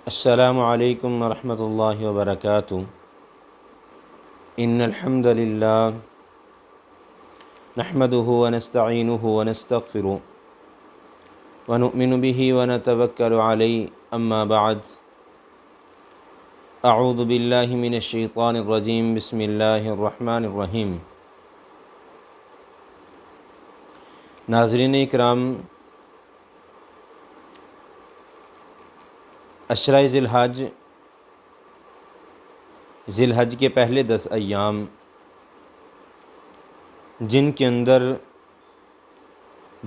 السلام علیکم ورحمۃ اللہ وبرکاتہ۔ ان الحمد للہ نحمده ونستعینه ونستغفره ونؤمن به ونتوکل علیہ اما بعد اعوذ باللہ من الشیطان الرجیم بسم اللہ الرحمن الرحیم۔ ناظرین اکرام، عشرہ ذی الحج کے پہلے 10 ایام جن کے اندر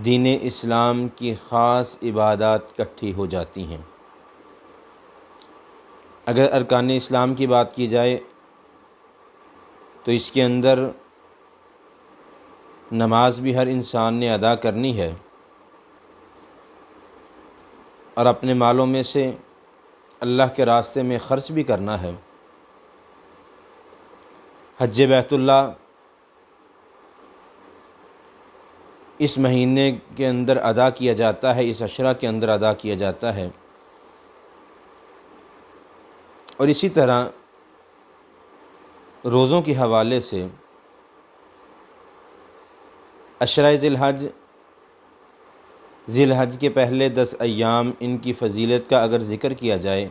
دین اسلام کی خاص عبادات اکٹھی ہو جاتی ہیں۔ اگر ارکان اسلام کی بات کی جائے تو اس کے اندر نماز بھی ہر انسان نے ادا کرنی ہے اور اپنے مالوں میں سے اللہ کے راستے میں خرچ بھی کرنا ہے۔ حج بیت اللہ اس مہینے کے اندر ادا کیا جاتا ہے، اس عشرہ کے اندر ادا کیا جاتا ہے، اور اسی طرح روزوں کے حوالے سے عشرہ ذی الحج کے پہلے 10 ایام ان کی فضیلت کا اگر ذکر کیا جائے،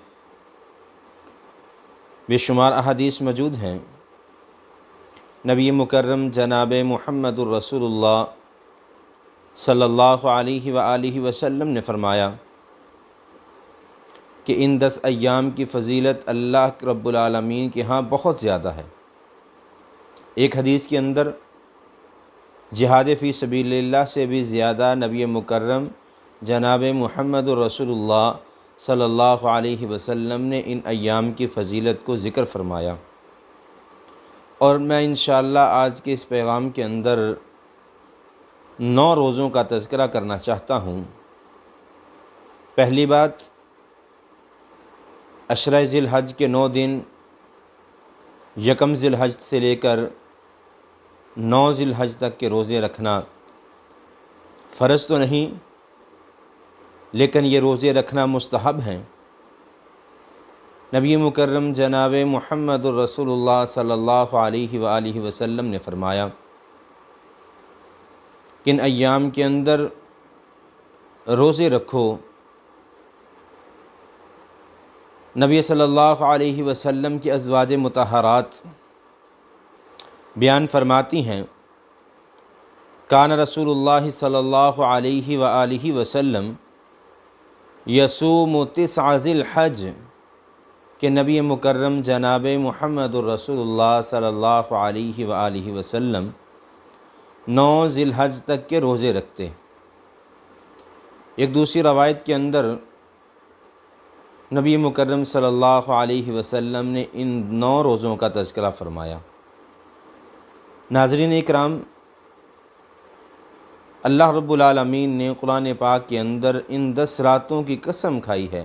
بے شمار احادیث موجود ہیں۔ نبی مکرم جناب محمد الرسول اللہ صلی اللہ علیہ وآلہ وسلم نے فرمایا کہ ان 10 ایام کی فضیلت اللہ رب العالمین کے ہاں بہت زیادہ ہے۔ ایک حدیث کے اندر جہاد فی سبیل اللہ سے بھی زیادہ نبی مکرم جناب محمد الرسول اللہ صلی اللہ علیہ وسلم نے ان ایام کی فضیلت کو ذکر فرمایا، اور میں انشاءاللہ آج کے اس پیغام کے اندر 9 روزوں کا تذکرہ کرنا چاہتا ہوں۔ پہلی بات، عشرہ ذی الحج کے 9 دن یکم ذی الحج سے لے کر 9 ذی الحج تک کے روزے رکھنا فرض تو نہیں، لیکن یہ روزے رکھنا مستحب ہیں۔ نبی مکرم جناب محمد الرسول اللہ صلی اللہ علیہ وآلہ وسلم نے فرمایا کہ ان ایام کے اندر روزے رکھو۔ نبی صلی اللہ علیہ وسلم کی ازواج مطہرات بیان فرماتی ہیں، کان رسول اللہ صلی اللہ علیہ وآلہ وسلم یصوم 9 ذی الحج، کہ نبی مکرم جناب محمد الرسول اللہ صلی اللہ علیہ وآلہ وسلم 9 ذی الحج تک کے روزے رکھتے۔ ایک دوسری روایت کے اندر نبی مکرم صلی اللہ علیہ وسلم نے ان 9 روزوں کا تذکرہ فرمایا۔ ناظرین اکرام، اللہ رب العالمین نے قرآن پاک کے اندر ان 10 راتوں کی قسم کھائی ہے۔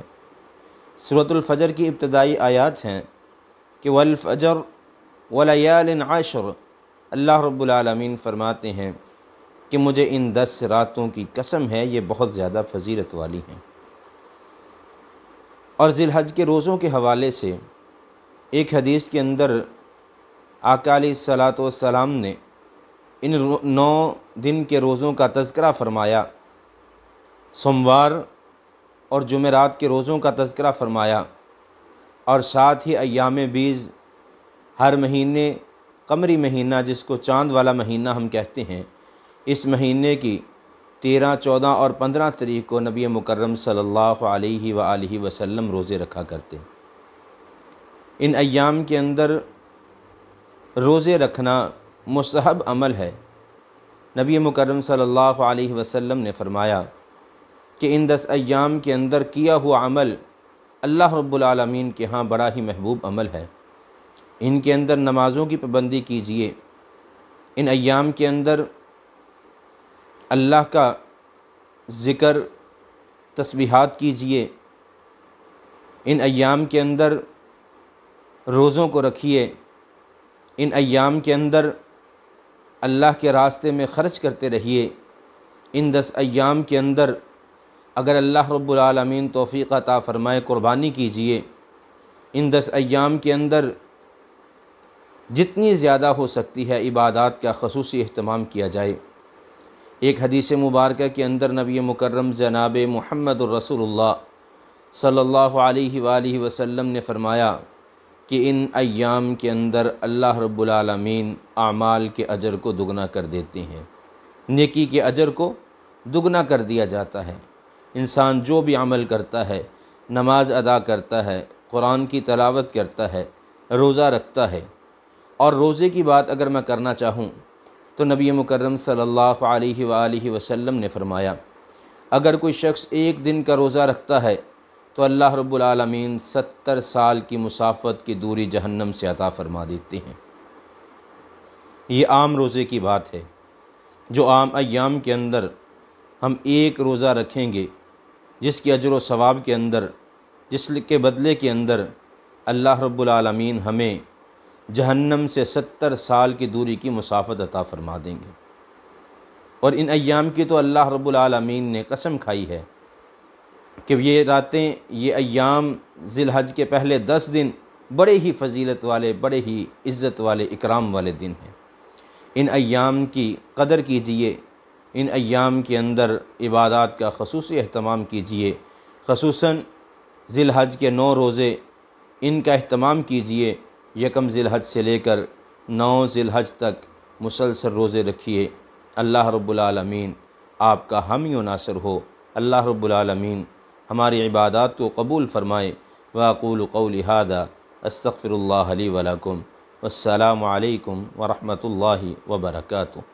سورۃ الفجر کی ابتدائی آیات ہیں کہ والفجر ولیال عشر، اللہ رب العالمین فرماتے ہیں کہ مجھے ان 10 راتوں کی قسم ہے، یہ بہت زیادہ فضیلت والی ہیں۔ اور ذی الحج کے روزوں کے حوالے سے ایک حدیث کے اندر آقا علیہ الصلاۃ والسلام نے ان 9 دن کے روزوں کا تذکرہ فرمایا، سوموار اور جمعرات کے روزوں کا تذکرہ فرمایا، اور ساتھ ہی ایام بیض، ہر مہینے قمری مہینہ جس کو چاند والا مہینہ ہم کہتے ہیں، اس مہینے کی 13، 14 اور 15 تاریخ کو نبی مکرم صلی اللہ علیہ وآلہ وسلم روزے رکھا کرتے۔ ان ایام کے اندر روزے رکھنا مستحب عمل ہے۔ نبی مکرم صلی اللہ علیہ وسلم نے فرمایا کہ ان 10 ایام کے اندر کیا ہوا عمل اللہ رب العالمین کے ہاں بڑا ہی محبوب عمل ہے۔ ان کے اندر نمازوں کی پابندی کیجیے، ان ایام کے اندر اللہ کا ذکر تسبیحات کیجیے، ان ایام کے اندر روزوں کو رکھیے، ان ایام کے اندر اللہ کے راستے میں خرچ کرتے رہیے۔ ان 10 ایام کے اندر اگر اللہ رب العالمین توفیق عطا فرمائے قربانی کیجئے، ان 10 ایام کے اندر جتنی زیادہ ہو سکتی ہے عبادات کا خصوصی اہتمام کیا جائے۔ ایک حدیث مبارکہ کے اندر نبی مکرم جناب محمد الرسول اللہ صلی اللہ علیہ وآلہ وسلم نے فرمایا کہ ان ایام کے اندر اللہ رب العالمین اعمال کے اجر کو دگنا کر دیتے ہیں، نیکی کے اجر کو دگنا کر دیا جاتا ہے۔ انسان جو بھی عمل کرتا ہے، نماز ادا کرتا ہے، قرآن کی تلاوت کرتا ہے، روزہ رکھتا ہے، اور روزے کی بات اگر میں کرنا چاہوں تو نبی مکرم صلی اللہ علیہ وآلہ وسلم نے فرمایا اگر کوئی شخص ایک دن کا روزہ رکھتا ہے تو اللہ رب العالمین 70 سال کی مسافت کی دوری جہنم سے عطا فرما دیتے ہیں۔ یہ عام روزے کی بات ہے، جو عام ایام کے اندر ہم ایک روزہ رکھیں گے، جس کے اجر و ثواب کے اندر، جس کے بدلے کے اندر اللہ رب العالمین ہمیں جہنم سے 70 سال کی دوری کی مسافت عطا فرما دیں گے۔ اور ان ایام کی تو اللہ رب العالمین نے قسم کھائی ہے کہ یہ راتیں، یہ ایام، ذی الحج کے پہلے 10 دن بڑے ہی فضیلت والے، بڑے ہی عزت والے، اکرام والے دن ہیں۔ ان ایام کی قدر کیجئے، ان ایام کے اندر عبادات کا خصوصی اہتمام کیجئے، خصوصاً ذی الحج کے 9 روزے، ان کا اہتمام کیجئے۔ 1 ذی الحج سے لے کر 9 ذی الحج تک مسلسل روزے رکھیے۔ اللہ رب العالمین آپ کا حامی و ناصر ہو۔ اللہ رب العالمین ہماری عبادات کو قبول فرمائے۔ وَأَقُولُ قَوْلِي هَذَا أَسْتَغْفِرُ اللَّهَ لِي وَلَكُمْ وَالسَّلَامُ عَلَيْكُمْ وَرَحْمَةُ اللَّهِ وَبَرَكَاتُهُ۔